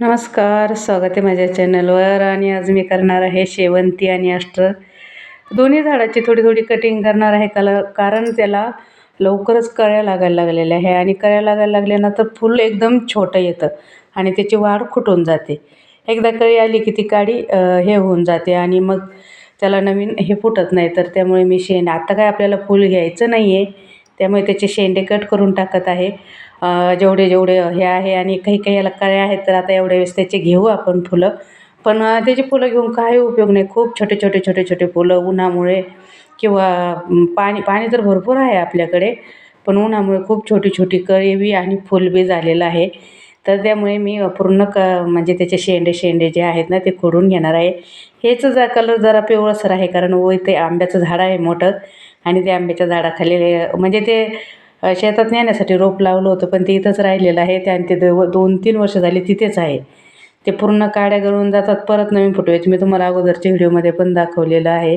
नमस्कार, स्वागत आहे माझ्या चॅनलवर. आणि आज मी करणार आहे शेवंती आणि अस्टर दोन्ही झाडाची थोडी थोडी कटिंग करणार आहे. कारण त्याला लवकरच कळ्या लागायला लागलेल्या आहे आणि कळ्या लागायला लागल्यानंतर फूल एकदम छोटं येतं आणि त्याची वाढ खुटून जाते. एकदा कळी आली की ती काडी हे होऊन जाते आणि मग त्याला नवीन हे फुटत नाही. तर त्यामुळे मी आता काय आपल्याला फूल घ्यायचं नाही आहे, त्यामुळे त्याचे शेंडे कट करून टाकत आहे. जेवढे जेवढे हे आहे आणि काही काही याला कळ्या आहेत, तर आता एवढ्या वेळेस त्याचे घेऊ आपण फुलं. पण त्याची फुलं घेऊन काही उपयोग नाही. खूप छोटे छोटे छोटे छोटे फुलं उन्हामुळे किंवा पाणी पाणी तर भरपूर आहे आपल्याकडे, पण उन्हामुळे खूप छोटी छोटी कळी बी आणि फुल बी झालेलं आहे. तर त्यामुळे मी पूर्ण म्हणजे त्याचे शेंडे शेंडे जे आहेत ना ते खोडून घेणार आहे. हेच कलर जरा पिवळसर आहे, कारण ते आंब्याचं झाड आहे मोठं आणि त्या आंब्याच्या झाडाखाली म्हणजे ते शेतात नेण्यासाठी रोप लावलं होतं, पण ते इथंच राहिलेलं आहे. ते आणि ते 2-3 वर्ष झाली तिथेच आहे. ते पूर्ण काड्या गळून जातात, परत नवीन फुटवायचे. मी तुम्हाला अगोदरच्या व्हिडिओमध्ये पण दाखवलेलं आहे.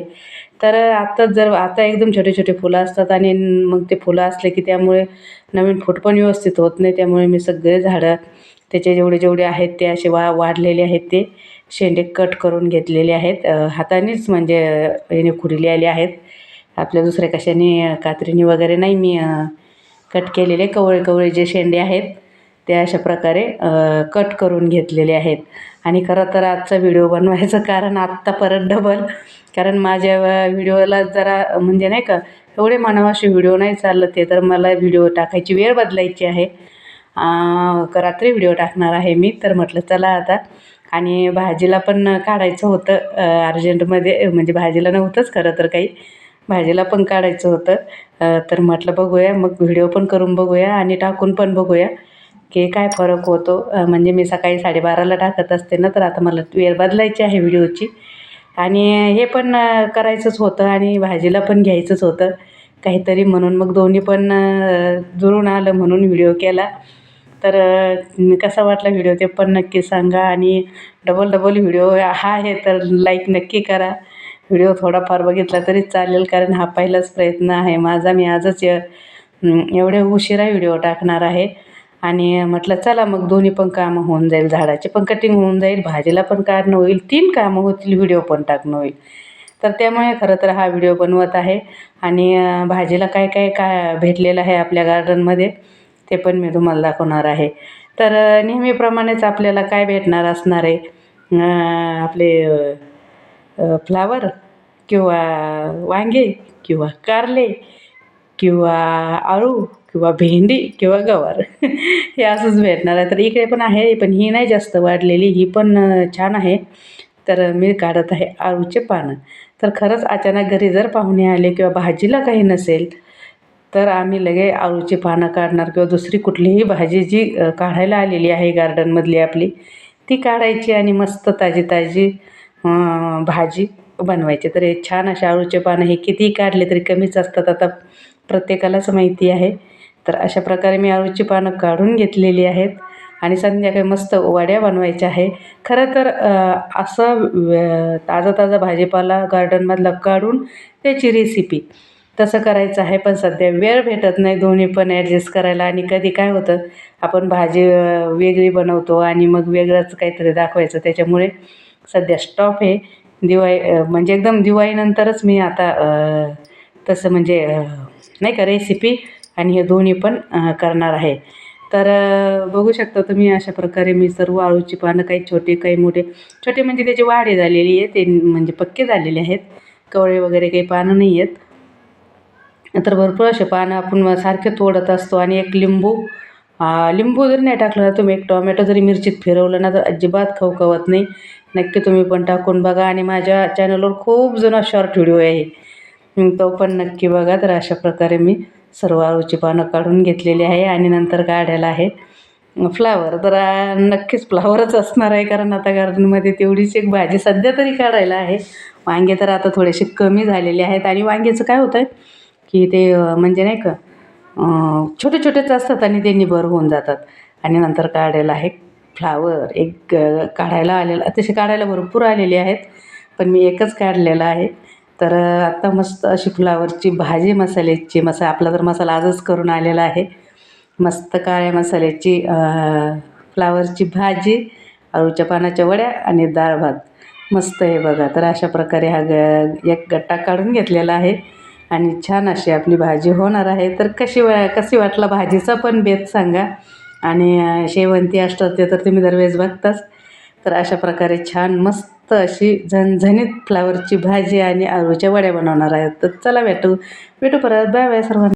तर आता एकदम छोटे छोटे फुलं असतात आणि मग ते फुलं असले की त्यामुळे नवीन फूट पण व्यवस्थित होत नाही. त्यामुळे मी सगळे झाडं त्याचे जेवढे जेवढे आहेत ते असे वाढलेले आहेत ते शेंडे कट करून घेतलेले आहेत. हातानेच म्हणजे याने खुडले आले आहेत. आपल्या दुसऱ्या कशाने कात्रीने वगैरे नाही मी कट केलेले. कवळे कवळे जे शेंडे आहेत ते अशा प्रकारे कट करून घेतलेले आहेत. आणि खरं तर आजचा व्हिडिओ बनवायचं कारण आत्ता परत डबल, कारण माझ्या व्हिडिओला जरा म्हणजे नाही का एवढे म्हणावे व्हिडिओ नाही चाललं ते, तर मला व्हिडिओ टाकायची वेळ बदलायची आहे. रात्री व्हिडिओ टाकणार आहे मी. तर म्हटलं चला आता. आणि भाजीला पण काढायचं होतं अर्जंटमध्ये, म्हणजे भाजीला नव्हतंच खरं तर काही, भाजीला पण काढायचं होतं. तर म्हटलं बघूया, मग व्हिडिओ पण करून बघूया आणि टाकून पण बघूया की काय फरक होतो. म्हणजे मी सकाळी 12:30ला टाकत असते ना, तर आता मला वेळ बदलायची आहे व्हिडिओची. आणि हे पण करायचंच होतं आणि भाजीला पण घ्यायचंच होतं काहीतरी, म्हणून मग दोन्ही पण जुळून आलं म्हणून व्हिडिओ केला. तर कसा वाटला व्हिडिओ ते पण नक्की सांगा. आणि डबल डबल व्हिडिओ हा आहे तर लाईक नक्की करा. व्हिडिओ थोडाफार बघितला तरी चालेल, कारण हा पहिलाच प्रयत्न आहे माझा. मी आजच एवढ्या उशिरा व्हिडिओ टाकणार आहे. आणि म्हटलं चला मग दोन्ही पण कामं होऊन जाईल, झाडाची पण कटिंग होऊन जाईल, भाजीला पण काढणं होईल, 3 कामं होतील, व्हिडिओ पण टाकणं होईल. तर त्यामुळे खरं तर हा व्हिडिओ बनवत आहे. आणि भाजीला काय काय काय भेटलेलं आहे आपल्या गार्डनमध्ये ते पण मी तुम्हाला दाखवणार आहे. तर नेहमीप्रमाणेच आपल्याला काय भेटणार असणार आहे, आपले फ्लावर किंवा वांगे किंवा कारले किंवा आळू किंवा भेंडी किंवा गवार हे असंच भेटणार आहे. तर इकडे पण आहे, पण ही नाही जास्त वाढलेली, ही पण छान आहे. तर मी काढत आहे आळूचे पानं. तर खरंच अचानक घरी जर पाहुणे आले किंवा भाजीला काही नसेल, तर आम्ही लगे आळूची पानं काढणार किंवा दुसरी कुठलीही भाजी जी काढायला आलेली आहे गार्डनमधली आपली, ती काढायची आणि मस्त ताजी ताजी भाजी बनवायची. तर हे छान अशा आळूचे पानं हे कितीही काढले तरी कमीच असतात, आता प्रत्येकालाच माहिती आहे. तर अशा प्रकारे मी आळूची पानं काढून घेतलेली आहेत आणि संध्याकाळी मस्त वड्या बनवायच्या आहे. खरं तर असं ताजा ताजा भाजीपाला गार्डनमधला काढून त्याची रेसिपी तसं करायचं आहे, पण सध्या वेळ भेटत नाही दोन्ही पण ॲडजस्ट करायला. आणि कधी काय होतं, आपण भाजी वेगळी बनवतो आणि मग वेगळंच काहीतरी दाखवायचं, त्याच्यामुळे सध्या स्टॉप आहे. म्हणजे एकदम दिवाळीनंतरच मी आता तसं म्हणजे नाही का रेसिपी आणि हे दोन्ही पण करणार आहे. तर बघू शकता तुम्ही अशा प्रकारे मी सर्व आळूची पानं, काही छोटे काही मोठे. छोटे म्हणजे त्याची वाढ झालेली आहे, ते म्हणजे पक्के झालेले आहेत, कवळे वगैरे काही पानं नाही आहेत. तर भरपूर असे पानं आपण सारखे तोडत असतो. आणि एक लिंबू, लिंबू जरी नाही टाकलं ना तुम्ही, एक टोमॅटो जरी मिरचीत फिरवलं ना, तर अजिबात खवखवत नाही. नक्की तुम्ही पण टाकून बघा. आणि माझ्या चॅनलवर खूप जुना शॉर्ट व्हिडिओ आहे, तो पण नक्की बघा. तर अशा प्रकारे मी सर्व आळूची पानं काढून घेतलेली आहे. आणि नंतर काढायला आहे फ्लावर. तर नक्कीच फ्लावरच असणार आहे, कारण आता गार्डनमध्ये तेवढीच एक भाजी सध्या तरी काढायला आहे. वांगे तर आता थोडेसे कमी झालेले आहेत. आणि वांग्याचं काय होतं आहे की ते म्हणजे नाही का छोटे छोटेच असतात आणि ते निबर होऊन जातात. आणि नंतर काढायला आहे फ्लावर. एक काढायला आलेला, तसे काढायला भरपूर आलेले आहेत, पण मी एकच काढलेला आहे. तर आत्ता मस्त अशी फ्लावरची भाजी, मसाल्याची आपला तर मसाला आजच करून आलेला आहे. मस्त काळ्या मसाल्याची फ्लावरची भाजी अळूच्या पानाच्या वड्या आणि डाळ भात मस्त आहे बघा. तर अशा प्रकारे हा एक गट्टा काढून घेतलेला आहे आणि छान अशी आपली भाजी होणार आहे. तर कशी वाटला भाजीचा पण बेत सांगा. आणि शेवंती असते तर तुम्ही दरवेळेस बघताच. तर अशा प्रकारे छान मस्त अशी झणझणीत फ्लावरची भाजी आणि आलूच्या वड्या बनवणार आहेत. तर चला भेटू परत. बाय बाय सर्वांना.